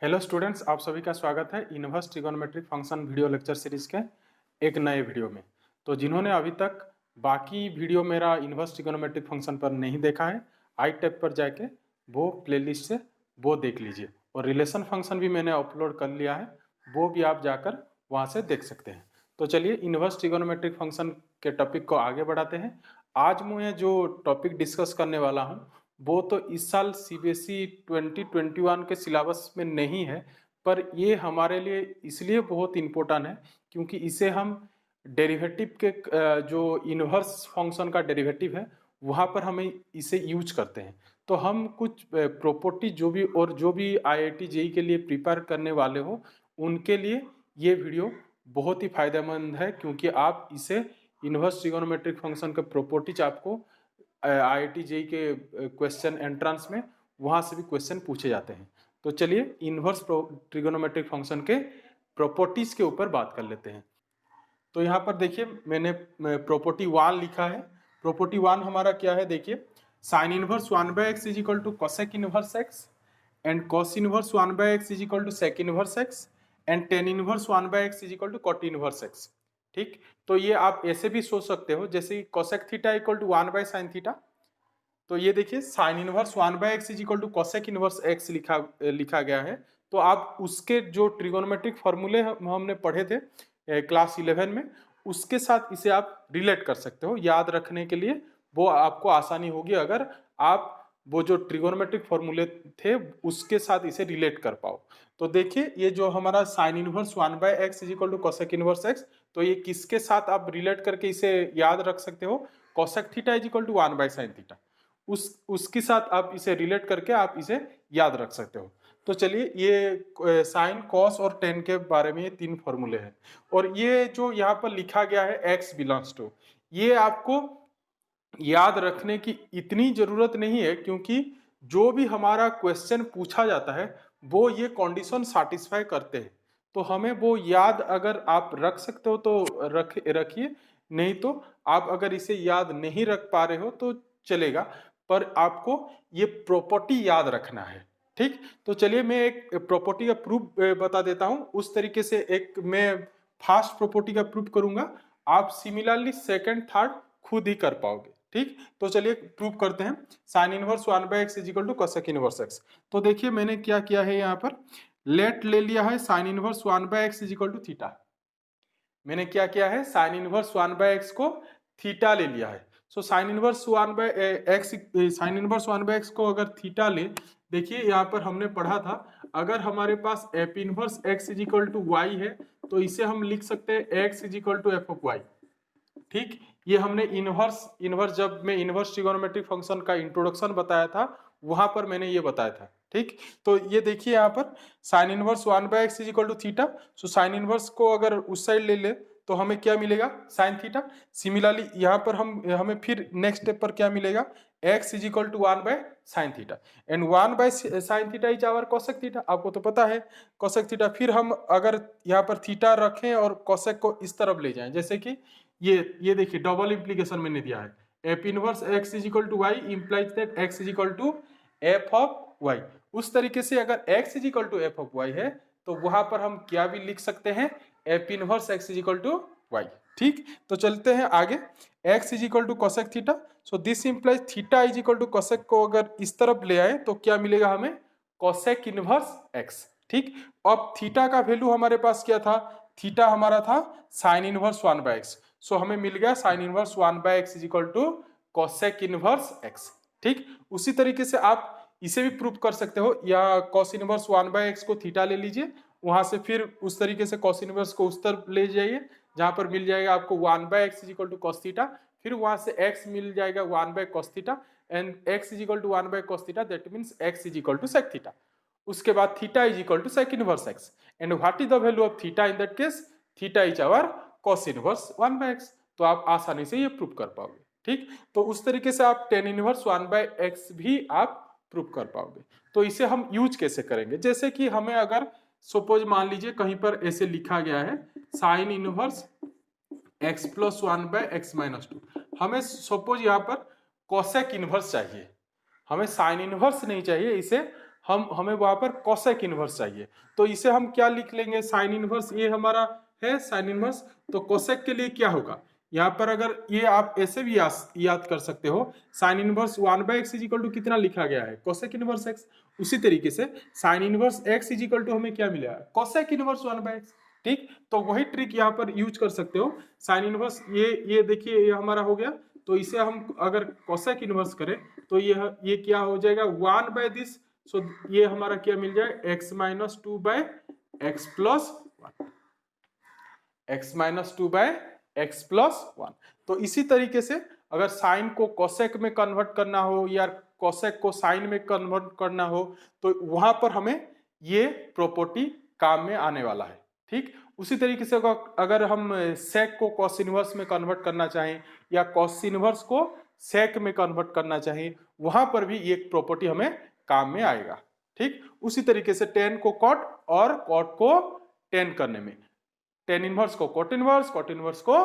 Hello students, आप सभी का स्वागत है inverse trigonometric function video lecture series के एक नए वीडियो में। तो जिन्होंने अभी तक बाकी वीडियो मेरा इनवर्स ट्रिगोनोमेट्रिक फंक्शन पर नहीं देखा है, आई टैब पर जाके वो प्लेलिस्ट से वो देख लीजिए। और रिलेशन फंक्शन भी मैंने अपलोड कर लिया है, वो भी आप जाकर वहाँ से देख सकते हैं। तो चलिए इनवर्स ट्रिगोनोमेट्रिक फंक्शन के टॉपिक को आगे बढ़ाते हैं। आज मैं जो टॉपिक डिस्कस करने वाला हूँ वो तो इस साल सीबीएसई 2021 के सिलेबस में नहीं है, पर ये हमारे लिए इसलिए बहुत इम्पोर्टेंट है क्योंकि इसे हम डेरिवेटिव के जो इनवर्स फंक्शन का डेरिवेटिव है वहाँ पर हमें इसे यूज करते हैं। तो हम कुछ प्रॉपर्टी जो भी आईआईटी जेईई के लिए प्रिपेयर करने वाले हो उनके लिए ये वीडियो बहुत ही फायदेमंद है, क्योंकि आप इसे इनवर्स ट्रिगोनोमेट्रिक फंक्शन के प्रॉपर्टीज आपको आईआईटी जेईई के क्वेश्चन एंट्रेंस में वहाँ से भी क्वेश्चन पूछे जाते हैं। तो चलिए इनवर्स ट्रिगोनोमेट्रिक फंक्शन के प्रॉपर्टीज के ऊपर बात कर लेते हैं। तो यहाँ पर देखिए मैंने प्रॉपर्टी 1 लिखा है। प्रॉपर्टी 1 हमारा क्या है, देखिए sine inverse 1/x is equal to cosec inverse x and cos inverse 1/x is equal to sec inverse x and tan inverse 1/x is equal to cot inverse x. ठीक, तो ये आप ऐसे भी सोच सकते हो जैसे cosec theta equal to 1/sin theta. तो ये देखिए sine inverse 1/x is equal to cosec inverse x लिखा गया है। तो आप उसके जो ट्रिगोनोमेट्रिक फॉर्मूले हमने पढ़े थे क्लास 11 में, उसके साथ इसे आप रिलेट कर सकते हो। याद रखने के लिए वो आपको आसानी होगी अगर आप वो जो ट्रिगोनोमेट्रिक फॉर्मूले थे उसके साथ इसे रिलेट कर पाओ। तो देखिए ये जो हमारा sine inverse 1/x is equal to cosec inverse x, तो ये किसके साथ आप रिलेट करके इसे याद रख सकते हो, cosec theta is equal to 1/sin theta. उसके साथ आप इसे रिलेट करके आप इसे याद रख सकते हो। तो चलिए ये साइन कॉस और टेन के बारे में ये 3 फॉर्मूले हैं। और ये जो यहाँ पर लिखा गया है x बिलोंग्स टू, ये आपको याद रखने की इतनी जरूरत नहीं है, क्योंकि जो भी हमारा क्वेश्चन पूछा जाता है वो ये कंडीशन सैटिस्फाई करते हैं। तो हमें वो याद अगर आप रख सकते हो तो रखिए, नहीं तो आप अगर इसे याद नहीं रख पा रहे हो तो चलेगा, पर आपको ये प्रॉपर्टी याद रखना है। ठीक, तो चलिए मैं एक प्रॉपर्टी का प्रूफ बता देता हूं। उस तरीके से एक मैं फास्ट प्रॉपर्टी का प्रूफ करूंगा, आप सिमिलरली सेकंड थर्ड खुद ही कर पाओगे। ठीक, तो चलिए प्रूव करते हैं। Sine inverse 1/x is equal to cosec inverse x. तो देखिए मैंने क्या किया है, यहाँ पर लेट ले लिया है sine inverse 1/x is equal to theta. मैंने क्या किया है, साइन इनवर्स 1/x को थीटा ले लिया है। सो sine inverse 1/x, sign inverse 1/x को अगर थीटा ले, देखिए यहाँ पर हमने पढ़ा था अगर हमारे पास f inverse x is equal to y है तो इसे हम लिख सकते हैं x is equal to F of y. ठीक, ये हमने इनवर्स जब मैं इनवर्स ट्रिगोनोमेट्रिक फंक्शन का इंट्रोडक्शन बताया था वहां पर मैंने ये बताया था। ठीक, तो ये देखिए यहाँ पर sine inverse 1/x is equal to theta. So sine inverse को अगर उस साइड ले ले तो हमें क्या मिलेगा, साइन थीटा। सिमिलरली यहाँ पर हमें फिर नेक्स्ट स्टेप पर क्या मिलेगा, x is equal to 1/sin theta and 1/sin theta is our cosec theta. आपको तो पता है कोसेक थीटा। फिर हम अगर यहाँ पर थीटा रखें और कोसेक को इस तरफ ले जाएं, जैसे कि ये देखिए डबल इंप्लीकेशन मैंने दिया है, F inverse x is equal to Y implies that x is equal to F of Y. उस तरीके से अगर x is equal to F of Y है तो वहां पर हम क्या भी लिख सकते हैं, F inverse x is equal to Y. ठीक, तो चलते हैं आगे, x is equal to cosec theta. So this implies theta is equal to cosec को अगर इस तरफ ले आए तो क्या मिलेगा हमें, कोसेक इनवर्स x। ठीक, अब थीटा का वैल्यू हमारे पास क्या था, थीटा हमारा था साइन इनवर्स 1/x। सो हमें मिल गया sine inverse 1/x is equal to cosec inverse x। ठीक, उसी तरीके से आप इसे भी प्रूव कर सकते हो, या कॉस इनवर्स 1/x को थीटा ले लीजिए, वहां से फिर उस तरीके से कॉस इनवर्स को उस तरफ ले जाइए जहां पर मिल जाएगा आपको 1/x is equal to cos theta, फिर वहां से x मिल जाएगा 1/cos theta and x is equal to 1/cos theta, that means x is equal to sec theta. उसके बाद theta is equal to sec inverse x and what is the value of theta in that case, theta is our cos inverse 1/x। तो आप आसानी से ये prove कर पाओगे। ठीक, तो उस तरीके से आप टेन इनवर्स 1/x भी आप प्रूव कर पाओगे। तो इसे हम यूज कैसे करेंगे, जैसे कि हमें अगर सपोज मान लीजिए कहीं पर ऐसे लिखा गया है sine inverse x plus 1/x minus 2, हमें सपोज यहाँ पर कोसेक इनवर्स चाहिए, हमें साइन इनवर्स नहीं चाहिए, इसे हमें वहां पर कोसेक इनवर्स चाहिए, तो इसे हम क्या लिख लेंगे, साइन इनवर्स, ये हमारा है साइन इनवर्स। तो कोसेक के लिए क्या होगा, यहाँ पर अगर ये आप ऐसे भी याद कर सकते हो, sine inverse 1/x is equal to कितना लिखा गया है, कोसेक इनवर्स x। उसी तरीके से sine inverse x is equal to हमें क्या मिला, कोसेक इनवर्स 1/x। ठीक, तो वही ट्रिक यहाँ पर यूज कर सकते हो। साइन इनवर्स ये देखिए ये हमारा हो गया, तो इसे हम अगर कोसेक इनवर्स करें तो ये क्या हो जाएगा 1/दिस। सो ये हमारा क्या मिल जाए, x minus 2/x plus 1, x minus 2/x plus 1। तो इसी तरीके से अगर साइन को कोसेक में कन्वर्ट करना हो या कोसेक को साइन में कन्वर्ट करना हो, तो वहां पर हमें ये प्रॉपर्टी काम में आने वाला है। ठीक, उसी तरीके से अगर हम सेक को कॉस इनवर्स में कन्वर्ट करना चाहें या कॉस इनवर्स को सेक में कन्वर्ट करना चाहें, वहां पर भी ये प्रॉपर्टी हमें काम में आएगा। ठीक, उसी तरीके से टेन को कॉट और कॉट को टेन करने में, टेन इनवर्स को कॉट इनवर्स, कॉट इनवर्स को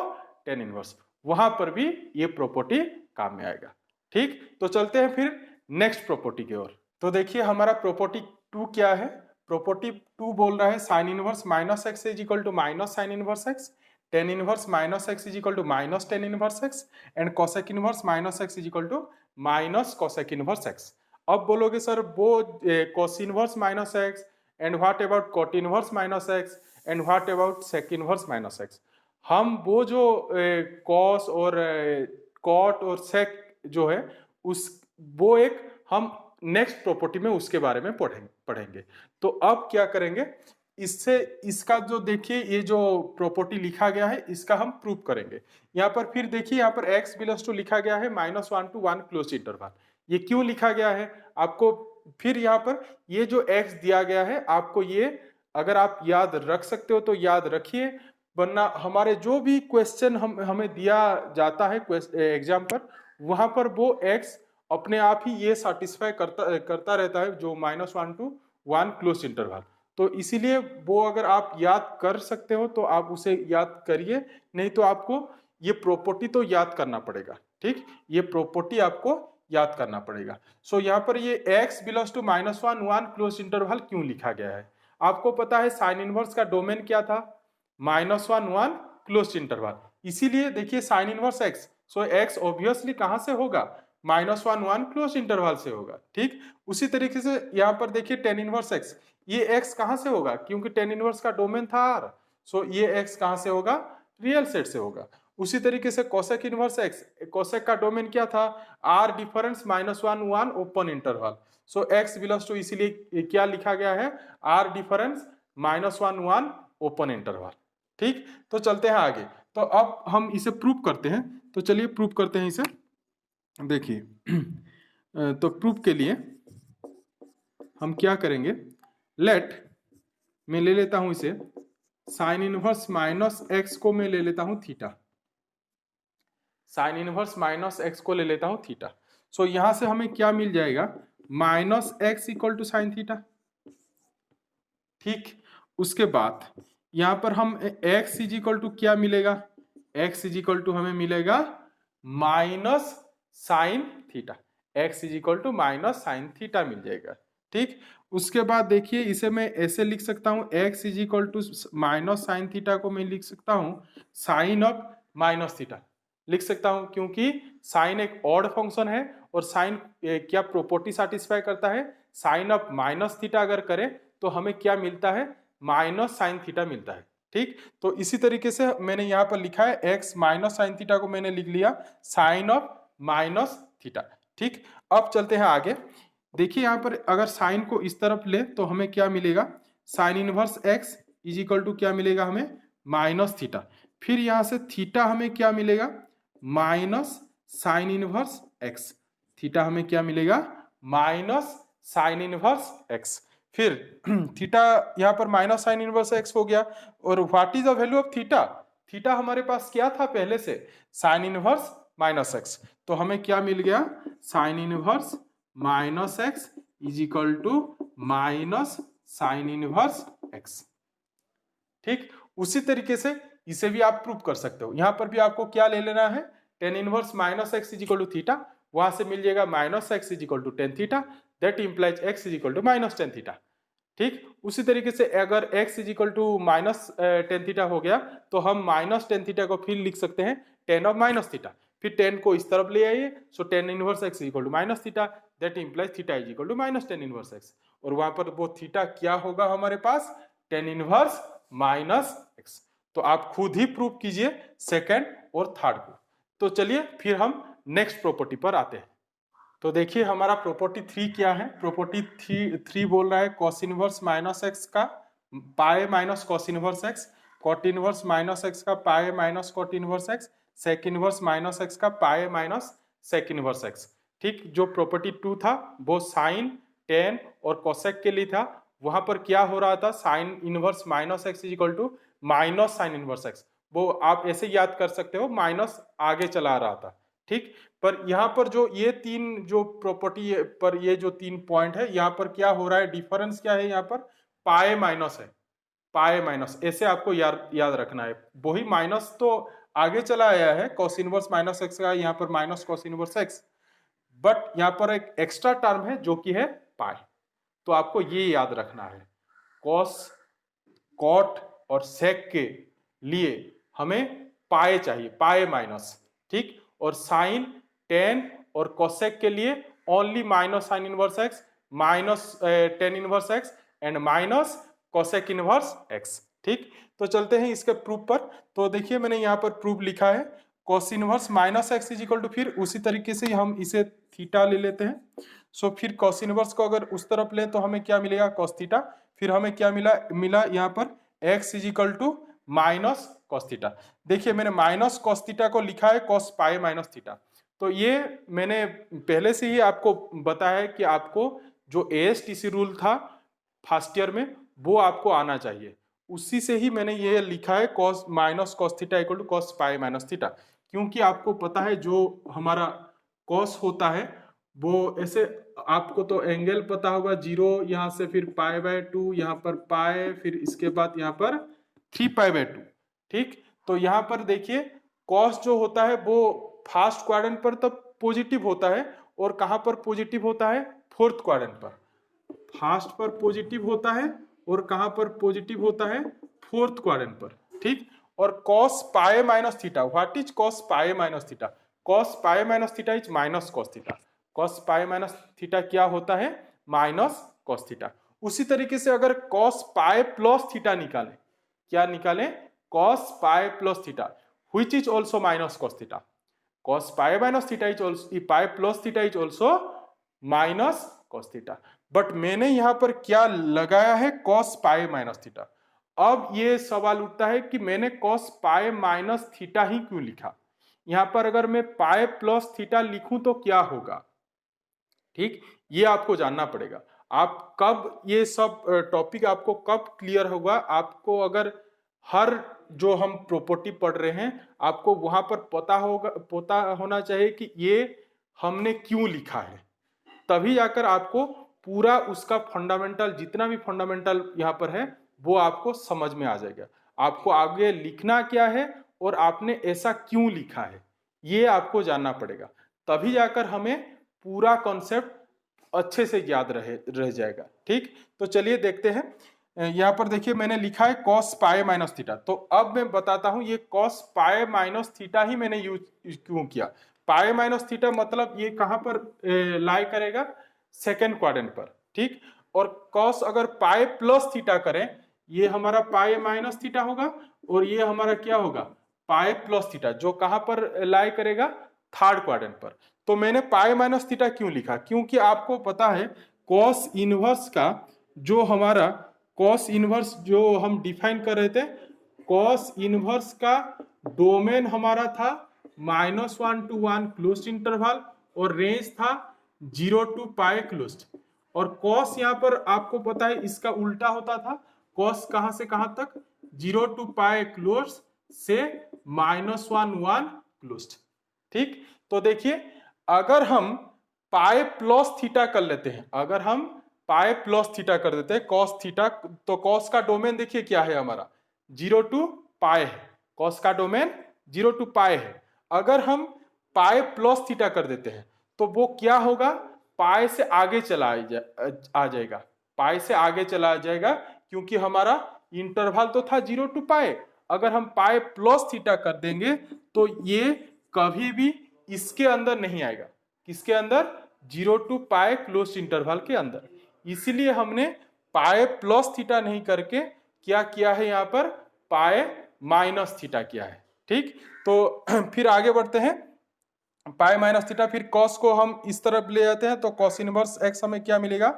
टेन इनवर्स, वहां पर भी ये प्रॉपर्टी काम में आएगा। ठीक, तो चलते हैं फिर नेक्स्ट प्रॉपर्टी की ओर। तो देखिए हमारा प्रॉपर्टी 2 क्या है, प्रॉपर्टी 2 बोल रहा है sine inverse minus x is equal to minus sine inverse x, tan inverse minus x is equal to minus tan inverse x, and cosec inverse minus x is equal to minus cosec inverse x. अब बोलोगे sir वो cos inverse minus x, and what about cot inverse minus x, and what about sec inverse minus x. हम वो जो cos और cot और सेक जो है उस वो एक हम नेक्स्ट प्रॉपर्टी में उसके बारे में पढ़ेंगे। तो अब क्या करेंगे, इससे इसका जो देखिए ये जो प्रॉपर्टी लिखा गया है इसका हम प्रूव करेंगे। यहाँ पर फिर देखिए यहाँ पर x बिलोंग्स टू लिखा गया है -1 to 1 क्लोज इंटरवल। ये क्यों लिखा गया है आपको, फिर यहाँ पर ये जो x दिया गया है आपको ये अगर आप याद रख सकते हो तो याद रखिए, वरना हमारे जो भी क्वेश्चन हमें दिया जाता है एग्जाम पर, वहां पर वो x अपने आप ही ये सेटिस्फाई करता रहता है, जो -1 to 1 क्लोज इंटरवल। तो इसीलिए वो अगर आप याद कर सकते हो तो आप उसे याद करिए, नहीं तो आपको ये प्रॉपर्टी तो याद करना पड़ेगा। ठीक, ये प्रॉपर्टी आपको याद करना पड़ेगा। सो यहाँ पर ये x belongs to -1 1 close interval क्यों लिखा गया है, आपको पता है साइन इनवर्स का डोमेन क्या था, -1 1 क्लोज इंटरवल। इसीलिए देखिए साइन इनवर्स x, सो x ऑब्वियसली कहां से होगा, -1 1 क्लोज इंटरवल से होगा। ठीक, उसी तरीके से यहाँ पर देखिए टेन इनवर्स x, ये x कहां से होगा, क्योंकि टेन इनवर्स का डोमेन था r, सो ये x कहां से होगा, रियल सेट से होगा। उसी तरीके से कोसेक इनवर्स x, कोसेक का डोमेन क्या था, r difference -1 1 open interval. So x belongs to, इसीलिए क्या लिखा गया है, r डिफरेंस -1 1 ओपन इंटरवल। ठीक, तो चलते हैं आगे। तो अब हम इसे प्रूव करते हैं, तो चलिए प्रूव करते हैं इसे। देखिए तो प्रूफ के लिए हम क्या करेंगे, लेट मैं ले लेता हूं इसे साइन इनवर्स -x को मैं ले लेता हूं थीटा, साइन इनवर्स -x को ले लेता हूं थीटा। सो यहां से हमें क्या मिल जाएगा, -x equal to sine theta. ठीक, उसके बाद यहां पर हम x इज इक्वल टू क्या मिलेगा, x इज इक्वल टू हमें मिलेगा minus sine theta, x is equal to minus sine theta मिल जाएगा। ठीक, उसके बाद देखिए इसे मैं ऐसे लिख सकता हूं, x is equal to minus sine theta को मैं लिख सकता हूं साइन ऑफ माइनस थीटा लिख सकता हूं, क्योंकि साइन एक ऑड फंक्शन है और साइन क्या प्रॉपर्टी सेटिस्फाई करता है, साइन ऑफ माइनस थीटा अगर करें तो हमें क्या मिलता है, माइनस साइन थीटा मिलता है। ठीक, तो इसी तरीके से मैंने यहाँ पर लिखा है x माइनस साइन थीटा को मैंने लिख लिया साइन ऑफ माइनस थीटा। ठीक, अब चलते हैं आगे। देखिए यहाँ पर अगर साइन को इस तरफ ले तो हमें क्या मिलेगा, sine inverse x is equal to क्या मिलेगा हमें, माइनस थीटा। फिर यहाँ से थीटा हमें क्या मिलेगा, minus sine inverse x, theta हमें क्या मिलेगा, माइनस साइन इनवर्स x। फिर थीटा यहाँ पर माइनस साइन इनवर्स x हो गया, और what is the value of theta, theta हमारे पास क्या था पहले से, साइन इनवर्स माइनस एक्स, तो हमें क्या मिल गया, sine inverse minus x is equal to minus sine inverse x. ठीक, उसी तरीके से इसे भी आप प्रूव कर सकते हो। यहां पर भी आपको क्या ले लेना है, tan inverse minus x is equal to theta, वहां से मिल जाएगा minus x is equal to tan theta, that implies x is equal to minus tan theta. ठीक, उसी तरीके से अगर x is equal to minus tan theta हो गया तो हम माइनस टेन थीटा को फिर लिख सकते हैं टेन ऑफ माइनस थीटा, फिर टेन को इस तरफ ले आइए, so tan inverse x is equal to minus theta, that implies theta is equal to minus tan inverse x, और वहां पर वो थीटा क्या होगा हमारे पास, टेन इनवर्स माइनस x। तो आप खुद ही प्रूव कीजिए सेकेंड और थर्ड को। तो चलिए फिर हम नेक्स्ट प्रॉपर्टी पर आते हैं। तो देखिए हमारा प्रॉपर्टी 3 क्या है। प्रॉपर्टी 3 बोल रहा है कॉस इनवर्स माइनस एक्स का pi minus cos inverse x, cot inverse minus x का pi minus cot inverse x, sec inverse minus x का pi minus sec inverse x. ठीक, जो प्रॉपर्टी 2 था वो साइन टेन और कोसेक के लिए था। वहां पर क्या हो रहा था, sine inverse minus x is equal to minus sine inverse x, वो आप ऐसे याद कर सकते हो, माइनस आगे चला रहा था। ठीक, पर यहाँ पर जो ये तीन जो प्रॉपर्टी पर ये जो तीन पॉइंट है, यहाँ पर क्या हो रहा है, डिफरेंस क्या है, यहाँ पर पाए माइनस है, पाए माइनस ऐसे आपको याद रखना है। वही माइनस तो आगे चला आया है कॉस इनवर्स माइनस एक्स का, यहाँ पर minus cos inverse x, but यहाँ पर एक एक्स्ट्रा टर्म है जो कि है पाए। तो आपको ये याद रखना है, कॉस कॉट और सेक के लिए हमें पाए चाहिए, पाए माइनस। ठीक, और साइन टेन और कोसेक के लिए only minus sine inverse x, minus tan inverse x and minus cosec inverse x. ठीक, तो चलते हैं इसके प्रूफ पर। तो देखिए मैंने यहाँ पर प्रूफ लिखा है cos inverse minus x is equal to, फिर उसी तरीके से हम इसे थीटा ले लेते हैं। सो फिर कॉस इनवर्स को अगर उस तरफ लें तो हमें क्या मिलेगा, कॉस थीटा, फिर हमें क्या मिला यहाँ पर x is equal to minus cos theta. देखिए मैंने माइनस कॉस थीटा को लिखा है कॉस पाई माइनस थीटा। तो ये मैंने पहले से ही आपको बताया है कि आपको जो ASTC रूल था फर्स्ट ईयर में वो आपको आना चाहिए, उसी से ही मैंने ये लिखा है cos minus cos theta equal to cos pi minus theta. क्योंकि आपको पता है जो हमारा कॉस होता है वो ऐसे, आपको तो एंगल पता होगा, जीरो यहाँ से फिर पाई बाय टू, यहाँ पर पाए, फिर इसके बाद यहाँ पर 3 पाई बाय टू। ठीक, तो यहाँ पर देखिए कॉस जो होता है वो फर्स्ट क्वाड्रेंट पर तो पॉजिटिव होता है, और कहाँ पर पॉजिटिव होता है, फोर्थ क्वाड्रेंट पर। फर्स्ट पर पॉजिटिव होता है और कहाँ पर पॉजिटिव होता है, फोर्थ क्वाड्रेंट पर। ठीक, और cos pi minus theta, what is cos pi minus theta, cos pi minus theta is minus cos theta, cos pi minus theta क्या होता है, माइनस कॉस थीटा। उसी तरीके से अगर कॉस पाए प्लस थीटा निकालें, क्या निकालें, cos pi plus theta which is also minus cos theta, cos pi minus theta is also pi plus theta is also minus cos theta। But मैंने यहां पर क्या लगाया है, cos pi minus theta। अब ये सवाल उठता है कि मैंने cos pi minus theta ही क्यों लिखा, यहां पर अगर मैं pi plus theta लिखूं तो क्या होगा। ठीक, ये आपको जानना पड़ेगा। आप कब ये सब टॉपिक आपको कब क्लियर होगा, आपको अगर हर जो हम प्रॉपर्टी पढ़ रहे हैं आपको वहां पर पता होना चाहिए कि ये हमने क्यों लिखा है, तभी जाकर आपको पूरा उसका फंडामेंटल, जितना भी फंडामेंटल यहाँ पर है वो आपको समझ में आ जाएगा। आपको आगे लिखना क्या है और आपने ऐसा क्यों लिखा है ये आपको जानना पड़ेगा, तभी जाकर हमें पूरा कॉन्सेप्ट अच्छे से याद रह जाएगा। ठीक, तो चलिए देखते हैं। यहाँ पर देखिए मैंने लिखा है cos पाए माइनस थीटा। तो अब मैं बताता हूं ये cos पाए माइनस थीटा ही मैंने यूज क्यों किया। पाए माइनस थीटा मतलब ये कहां पर लाई करेगा, सेकेंड क्वाड्रेंट पर। ठीक, और cos अगर पाए प्लस थीटा करें, ये हमारा पाए माइनस थीटा होगा और ये हमारा क्या होगा, पाए प्लस थीटा, जो कहां पर लाई करेगा, थर्ड क्वाड्रेंट पर। तो मैंने पाए माइनस थीटा क्यों लिखा, क्योंकि आपको पता है कॉस इनवर्स का जो हमारा कॉस इनवर्स जो हम डिफाइन कर रहे थे, कॉस इनवर्स का डोमेन हमारा था -1 to 1 क्लोज्ड इंटरवल और रेंज था 0 to पाई क्लोज्ड। और कॉस यहाँ पर आपको पता है इसका उल्टा होता था, कॉस कहां से कहां तक, 0 to पाई क्लोज्ड से -1 1 क्लोज्ड। ठीक, तो देखिए अगर हम पाई प्लस थीटा कर लेते हैं, अगर हम पाई प्लस थीटा कर देते हैं कॉस थीटा, तो कॉस का डोमेन देखिए क्या है हमारा, 0 to पाई है, कॉस का डोमेन 0 to पाई है। अगर हम पाई प्लस थीटा कर देते हैं तो वो क्या होगा, पाई से आगे आ जाएगा, पाई से आगे चला जाएगा, क्योंकि हमारा इंटरवल तो था 0 to पाई। अगर हम पाई प्लस थीटा कर देंगे तो ये कभी भी इसके अंदर नहीं आएगा। किसके अंदर? 0 to पाई क्लोज इंटरवल के अंदर। इसीलिए हमने पाई प्लस थीटा नहीं करके क्या किया है, यहाँ पर पाई माइनस थीटा किया है। ठीक, तो फिर आगे बढ़ते हैं। पाई माइनस थीटा, फिर कॉस को हम इस तरफ ले जाते हैं तो कॉस इनवर्स एक्स हमें क्या मिलेगा?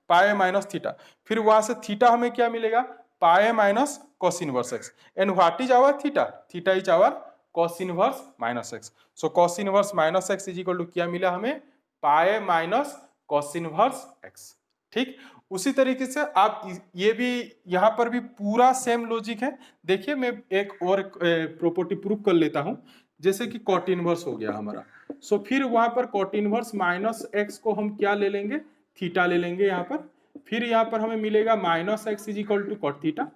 Pi minus theta. फिर वहां से थीटा हमें क्या मिलेगा? Pi minus cos inverse x. And what is our theta? Theta is our cos inverse minus x. So cos inverse minus x is equal to क्या मिला हमें? Pi minus cos inverse x. ठीक, उसी तरीके से आप ये भी यहाँ पर भी पूरा सेम लॉजिक है। देखिए मैं एक और प्रॉपर्टी प्रूव कर लेता हूं, जैसे कि कॉट इनवर्स हो गया हमारा। सो फिर वहां पर कॉट इनवर्स माइनस एक्स को हम क्या ले लेंगे? थीटा ले लेंगे यहाँ पर। फिर यहाँ पर हमें मिलेगा minus x is equal to cot theta.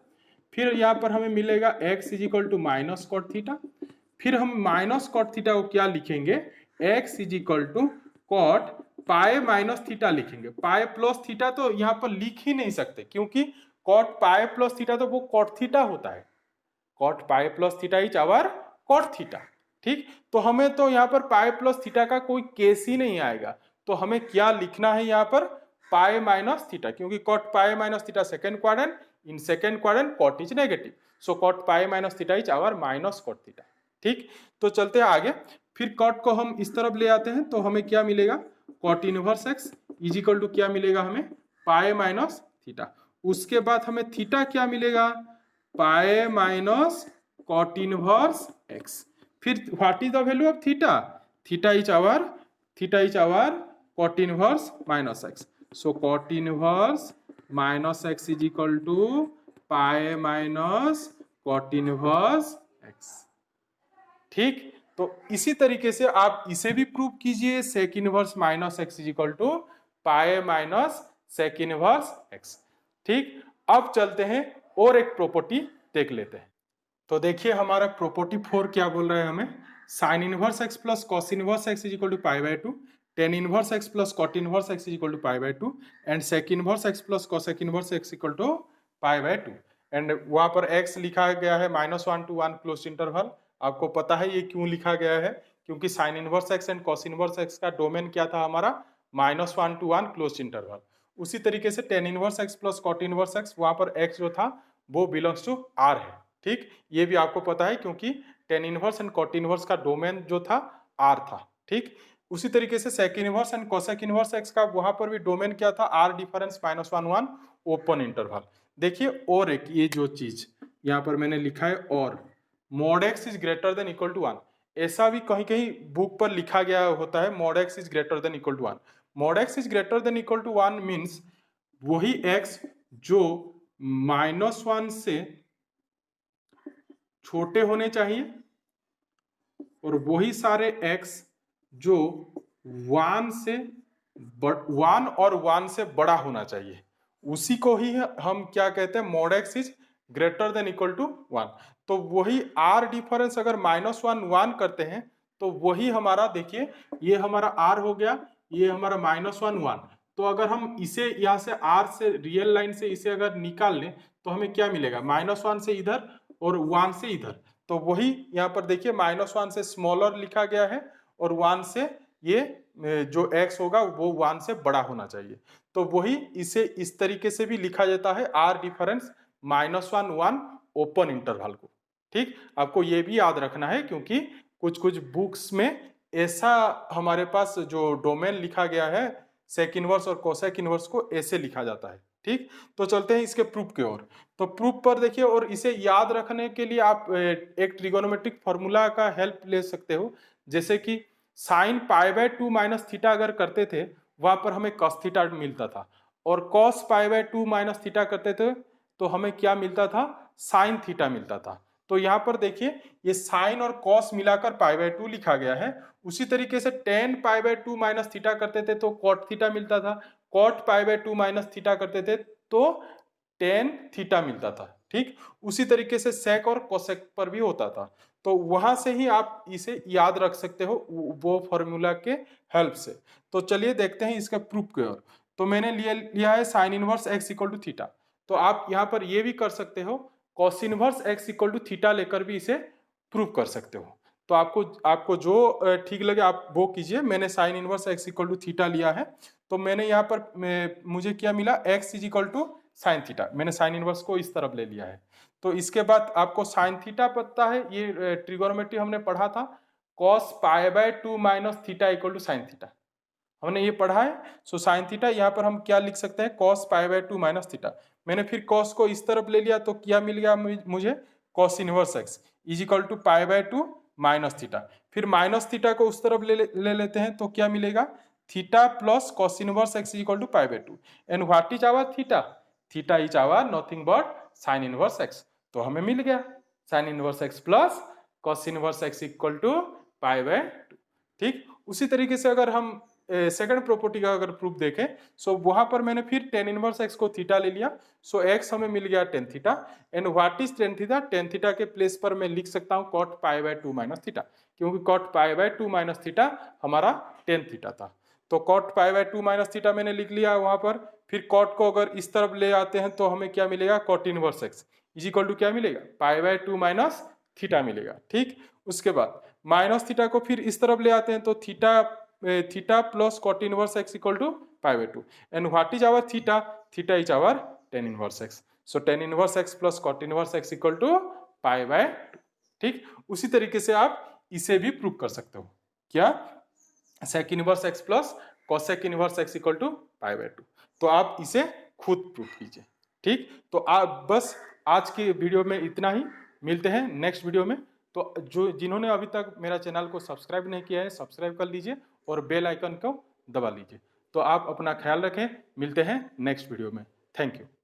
फिर यहाँ पर हमें मिलेगा x is equal to minus cot theta. फिर हम माइनस कॉट थीटा को क्या लिखेंगे? X is equal to cot pi minus theta लिखेंगे। पाई प्लस थीटा तो यहाँ पर लिख ही नहीं सकते, क्योंकि कॉट पाई प्लस थीटा तो वो कॉट थीटा होता है। Cot pi plus theta is our cot theta. ठीक, तो हमें तो यहाँ पर पाई प्लस थीटा का कोई केस ही नहीं आएगा। तो हमें क्या लिखना है यहाँ पर? पाई माइनस थीटा, क्योंकि cot pi minus theta second quadrant, in second quadrant cot is negative. So cot pi minus theta is our minus cot theta. ठीक, तो चलते हैं आगे। फिर कॉट को हम इस तरफ ले आते हैं तो हमें क्या मिलेगा? Cot inverse x is equal to क्या मिलेगा हमें? Pi minus theta. उसके बाद हमें थीटा क्या मिलेगा? Pi minus cot inverse x. फिर what is the value of theta? Theta is our cot inverse minus x. So cot inverse minus x is equal to pi minus cot inverse x. ठीक, तो इसी तरीके से आप इसे भी prove कीजिए, sec inverse minus x is equal to pi minus sec inverse x. ठीक, अब चलते हैं और एक प्रॉपर्टी देख लेते हैं। तो देखिए हमारा प्रॉपर्टी 4 क्या बोल रहा है हमें? Sine inverse x plus cos inverse x is equal to pi by 2, tan inverse x plus cot inverse x is equal to pi by 2, and sec inverse x plus cosec inverse x equal to pi by 2। And वहां पर x लिखा गया है -1 to 1 close interval. आपको पता है ये क्यों लिखा गया है? क्योंकि sign inverse x and cos inverse x का डोमेन क्या था हमारा? -1 to 1 क्लोज इंटरवल। उसी तरीके से tan inverse x plus cot inverse x, वहां पर एक्स जो था वो बिलोंग्स टू आर है। ठीक, ये भी आपको पता है क्योंकि tan inverse and cot inverse का डोमेन जो था आर था। ठीक, उसी तरीके से sec inverse and cosec inverse x का वहां पर भी डोमेन क्या था? R difference -1 1 open interval. देखिए और एक ये जो चीज यहाँ पर मैंने लिखा है, और mod x is greater than equal to 1, ऐसा भी कहीं कहीं बुक पर लिखा गया होता है mod x is greater than equal to 1। mod x is greater than equal to 1 means वही x जो -1 से छोटे होने चाहिए और वही सारे x जो 1 और 1 से बड़ा होना चाहिए, उसी को ही हम क्या कहते हैं? mod x is greater than equal to 1। तो वही r डिफरेंस अगर -1 1 करते हैं तो वही हमारा, देखिए ये हमारा r हो गया, ये हमारा -1 1। तो अगर हम इसे यहाँ से r से रियल लाइन से इसे अगर निकाल लें तो हमें क्या मिलेगा? -1 से इधर और 1 से इधर। तो वही यहाँ पर देखिए -1 से स्मॉलर लिखा गया है और 1 से ये जो x होगा वो 1 से बड़ा होना चाहिए। तो वही इसे इस तरीके से भी लिखा जाता है, r डिफरेंस -1 1 ओपन इंटरवल को। ठीक, आपको ये भी याद रखना है क्योंकि कुछ कुछ बुक्स में ऐसा हमारे पास जो डोमेन लिखा गया है सेक इनवर्स और कोसेक इनवर्स को ऐसे लिखा जाता है। ठीक, तो चलते हैं इसके प्रूफ की ओर। तो प्रूफ पर देखिए, और इसे याद रखने के लिए आप एक ट्रिगोनोमेट्रिक फॉर्मूला का हेल्प ले सकते हो, जैसे कि sine pi by 2 minus theta अगर करते थे वहां पर हमें कॉस थीटा मिलता था, और cos pi by 2 minus theta करते थे तो हमें क्या मिलता था? साइन थीटा मिलता था। तो यहाँ पर देखिए ये साइन और कॉस मिलाकर पाई बाय 2 लिखा गया है। उसी तरीके से tan pi by 2 minus theta करते थे तो कॉट थीटा मिलता था, cot pi by 2 minus theta करते थे तो टेन थीटा मिलता था। ठीक, उसी तरीके से सेक और कोसेक पर भी होता था। तो वहां से ही आप इसे याद रख सकते हो वो फॉर्मूला के हेल्प से। तो चलिए देखते हैं इसका प्रूफ की ओर। तो मैंने लिया है sine inverse x equal to theta. तो आप यहाँ पर ये भी कर सकते हो, cos inverse x equal to theta लेकर भी इसे प्रूफ कर सकते हो। तो आपको आपको जो ठीक लगे आप वो कीजिए। मैंने sine inverse x equal to theta लिया है। तो मैंने यहाँ पर मुझे क्या मिला, x is equal to sine theta. मैंने साइन इनवर्स को इस तरफ ले लिया है। तो इसके बाद आपको साइन थीटा पता है, ये ट्रिगोनोमेट्री हमने पढ़ा था, cos pi by 2 minus theta equal to sine theta, हमने ये पढ़ा है। सो साइन थीटा यहाँ पर हम क्या लिख सकते हैं, cos pi by 2 minus theta. मैंने फिर कॉस को इस तरफ ले लिया तो क्या मिल गया मुझे, cos inverse x is equal to pi by 2 minus theta. फिर माइनस थीटा को उस तरफ ले लेते हैं तो क्या मिलेगा, theta plus cos inverse x is equal to pi by 2। And what is our theta, theta is our nothing but sine inverse x. तो हमें मिल गया sine inverse x plus cos inverse x equal to pi by 2। ठीक, उसी तरीके से अगर हम सेकंड प्रॉपर्टी का अगर प्रूफ देखें, सो वहां पर मैंने फिर टेन इनवर्स एक्स को थीटा ले लिया। सो एक्स हमें मिल गया tan theta. And what is tan theta, tan theta के प्लेस पर मैं लिख सकता हूं cot pi by 2 minus theta, क्योंकि cot pi by 2 minus theta हमारा टेन थीटा था। तो cot pi by 2 minus theta मैंने लिख लिया वहां पर। फिर कॉट को अगर इस तरफ ले आते हैं तो हमें क्या मिलेगा, cot inverse x is equal to क्या मिलेगा, पाई बाय 2 माइनस थीटा मिलेगा। ठीक, उसके बाद माइनस थीटा को फिर इस तरफ ले आते हैं तो theta plus cot inverse x equal to pi by 2। And what is our theta, theta is our tan inverse x. So tan inverse x plus cot inverse x equal to pi by 2। ठीक, उसी तरीके से आप इसे भी prove कर सकते हो, क्या, sec inverse x plus cosec inverse x equal to pi by 2। तो आप इसे खुद प्रूव कीजिए। ठीक, तो आप बस आज के वीडियो में इतना ही, मिलते हैं नेक्स्ट वीडियो में। तो जिन्होंने अभी तक मेरा चैनल को सब्सक्राइब नहीं किया है सब्सक्राइब कर लीजिए और बेल आइकन को दबा लीजिए। तो आप अपना ख्याल रखें, मिलते हैं नेक्स्ट वीडियो में। Thank you.